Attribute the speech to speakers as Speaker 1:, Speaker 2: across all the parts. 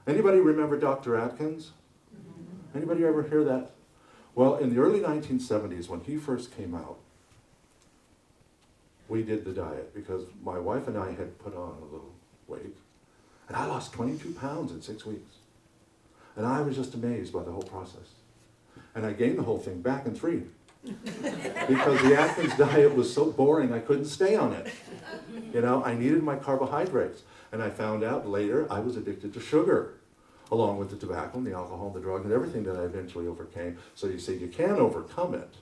Speaker 1: Anybody remember Dr. Atkins? Anybody ever hear that? Well, in the early 1970s, when he first came out, we did the diet because my wife and I had put on a little weight, and I lost 22 pounds in 6 weeks. And I was just amazed by the whole process. And I gained the whole thing back in 3. Because the Atkins diet was so boring, I couldn't stay on it. You know, I needed my carbohydrates. And I found out later I was addicted to sugar, along with the tobacco and the alcohol and the drug and everything that I eventually overcame. So you see, you can overcome it.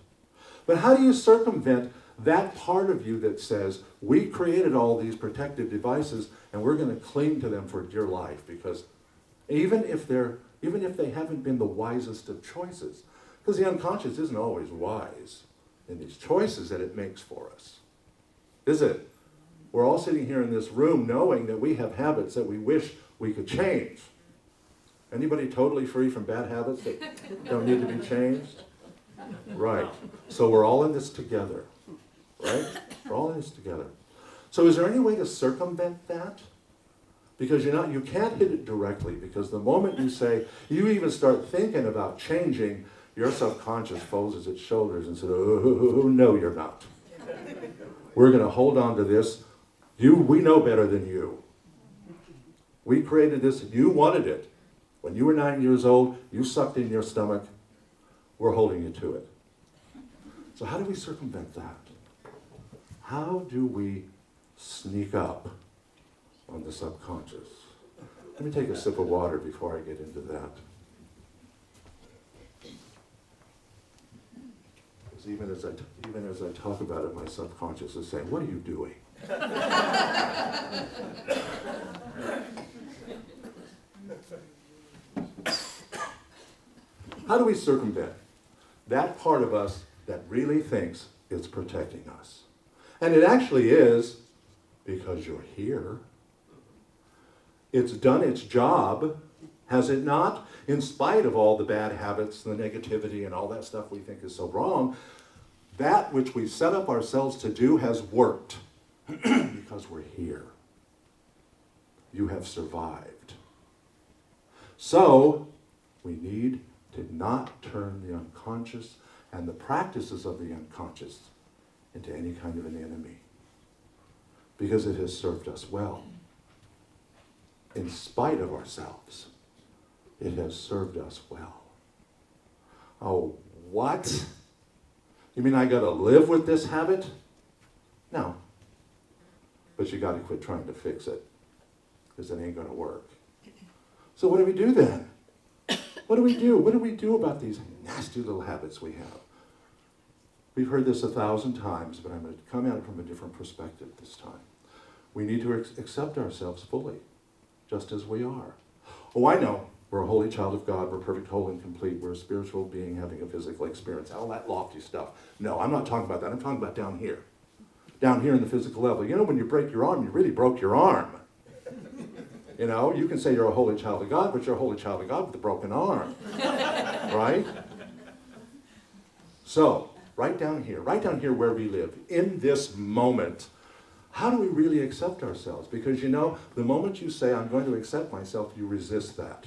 Speaker 1: But how do you circumvent that part of you that says, we created all these protective devices and we're going to cling to them for dear life? Because even if they haven't been the wisest of choices, because the unconscious isn't always wise in these choices that it makes for us, is it? We're all sitting here in this room knowing that we have habits that we wish we could change. Anybody totally free from bad habits that don't need to be changed? Right. So we're all in this together, right? We're all in this together. So is there any way to circumvent that? Because you can't hit it directly, because the moment you say, you even start thinking about changing, your subconscious folds its shoulders and says, oh, no, you're not. We're going to hold on to this. We know better than you. We created this, you wanted it. When you were 9 years old, you sucked in your stomach. We're holding you to it. So how do we circumvent that? How do we sneak up on the subconscious? Let me take a sip of water before I get into that. Because even as I talk about it, my subconscious is saying, what are you doing? How do we circumvent that part of us that really thinks it's protecting us? And it actually is, because you're here. It's done its job, has it not? In spite of all the bad habits, the negativity, and all that stuff we think is so wrong, that which we set up ourselves to do has worked because we're here. You have survived. So, we need to not turn the unconscious and the practices of the unconscious into any kind of an enemy, because it has served us well. In spite of ourselves, it has served us well. Oh, what? You mean I got to live with this habit? No. But you got to quit trying to fix it, because it ain't going to work. So what do we do then? What do we do? What do we do about these nasty little habits we have? We've heard this 1,000 times, but I'm going to come at it from a different perspective this time. We need to accept ourselves fully, just as we are. Oh, I know. We're a holy child of God. We're perfect, whole, and complete. We're a spiritual being having a physical experience. All that lofty stuff. No, I'm not talking about that. I'm talking about down here. Down here in the physical level. You know, when you break your arm, you really broke your arm. You know, you can say you're a holy child of God, but you're a holy child of God with a broken arm. Right? So, right down here where we live, in this moment, how do we really accept ourselves? Because you know, the moment you say, I'm going to accept myself, you resist that.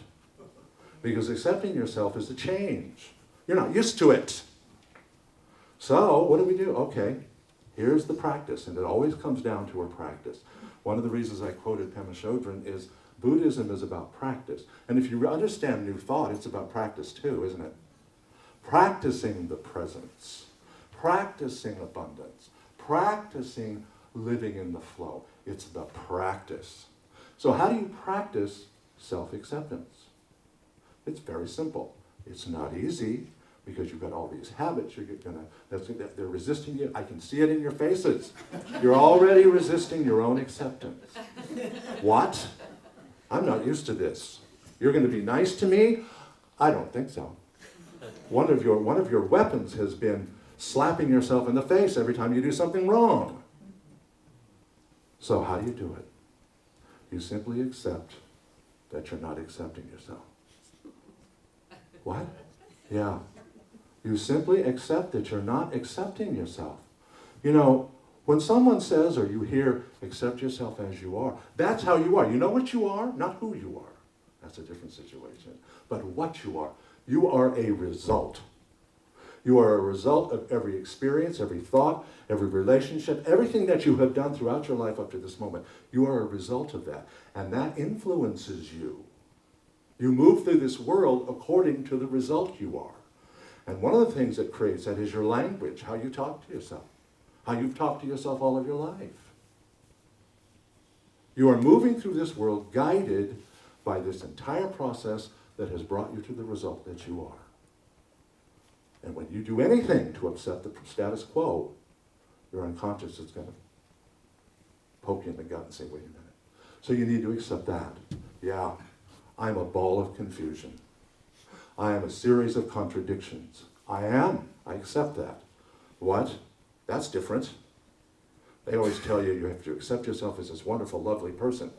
Speaker 1: Because accepting yourself is a change. You're not used to it. So, what do? Okay, here's the practice, and it always comes down to our practice. One of the reasons I quoted Pema Chodron is Buddhism is about practice. And if you understand New Thought, it's about practice too, isn't it? Practicing the presence, practicing abundance, practicing living in the flow. It's the practice. So how do you practice self-acceptance? It's very simple. It's not easy, because you've got all these habits. They're resisting you. I can see it in your faces. You're already resisting your own acceptance. What? I'm not used to this. You're going to be nice to me? I don't think so. One of your weapons has been slapping yourself in the face every time you do something wrong. So how do you do it? You simply accept that you're not accepting yourself. What? Yeah. You simply accept that you're not accepting yourself. You know, when someone says, or you hear, accept yourself as you are, that's how you are. You know what you are? Not who you are. That's a different situation. But what you are a result. You are a result of every experience, every thought, every relationship, everything that you have done throughout your life up to this moment. You are a result of that. And that influences you. You move through this world according to the result you are. And one of the things that creates that is your language, how you talk to yourself, how you've talked to yourself all of your life. You are moving through this world guided by this entire process that has brought you to the result that you are. And when you do anything to upset the status quo, your unconscious is going to poke you in the gut and say, wait a minute. So you need to accept that. Yeah, I'm a ball of confusion. I am a series of contradictions. I am. I accept that. What? That's different. They always tell you you have to accept yourself as this wonderful, lovely person.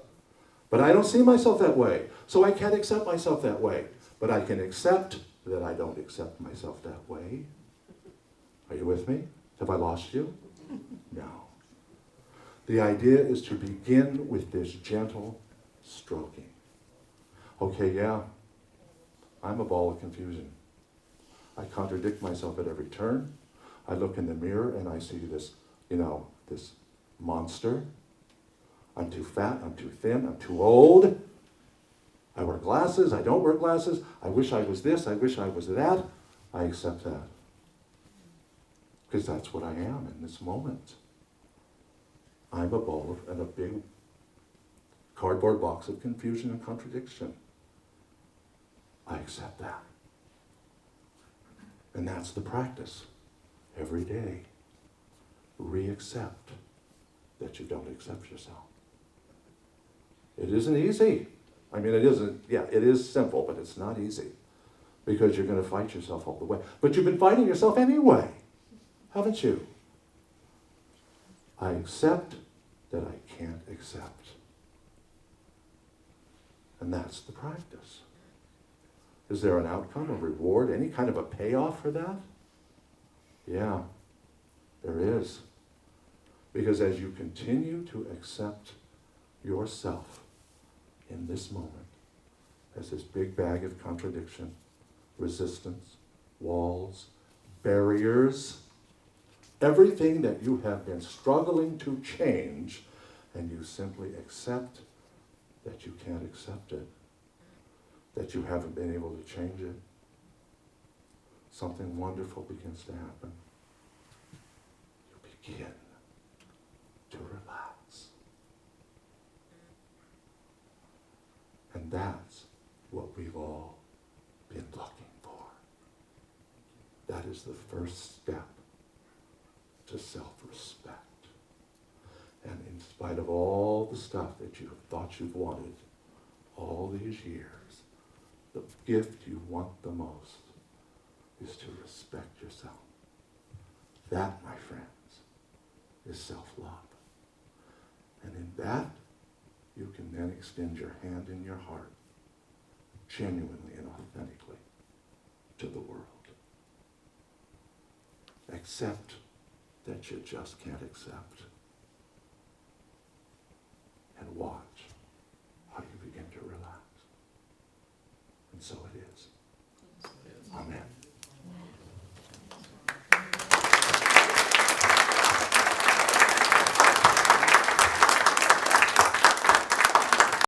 Speaker 1: But I don't see myself that way, so I can't accept myself that way. But I can accept that I don't accept myself that way. Are you with me? Have I lost you? No. The idea is to begin with this gentle stroking. Okay, yeah, I'm a ball of confusion. I contradict myself at every turn. I look in the mirror and I see this, this monster. I'm too fat, I'm too thin, I'm too old. I wear glasses, I don't wear glasses. I wish I was this, I wish I was that. I accept that. Because that's what I am in this moment. I'm a ball and a big cardboard box of confusion and contradiction. I accept that. And that's the practice. Every day, re-accept that you don't accept yourself. It isn't easy. I mean, it is simple, but it's not easy. Because you're going to fight yourself all the way. But you've been fighting yourself anyway, haven't you? I accept that I can't accept. And that's the practice. Is there an outcome, a reward, any kind of a payoff for that? Yeah, there is. Because as you continue to accept yourself in this moment as this big bag of contradiction, resistance, walls, barriers, everything that you have been struggling to change, and you simply accept that you can't accept it, that you haven't been able to change it, something wonderful begins to happen. You begin to relax. And that's what we've all been looking for. That is the first step to self-respect. And in spite of all the stuff that you have thought you've wanted all these years, the gift you want the most is to respect yourself. That, my friends, is self-love. And in that, you can then extend your hand in your heart, genuinely and authentically, to the world. Accept that you just can't accept. And watch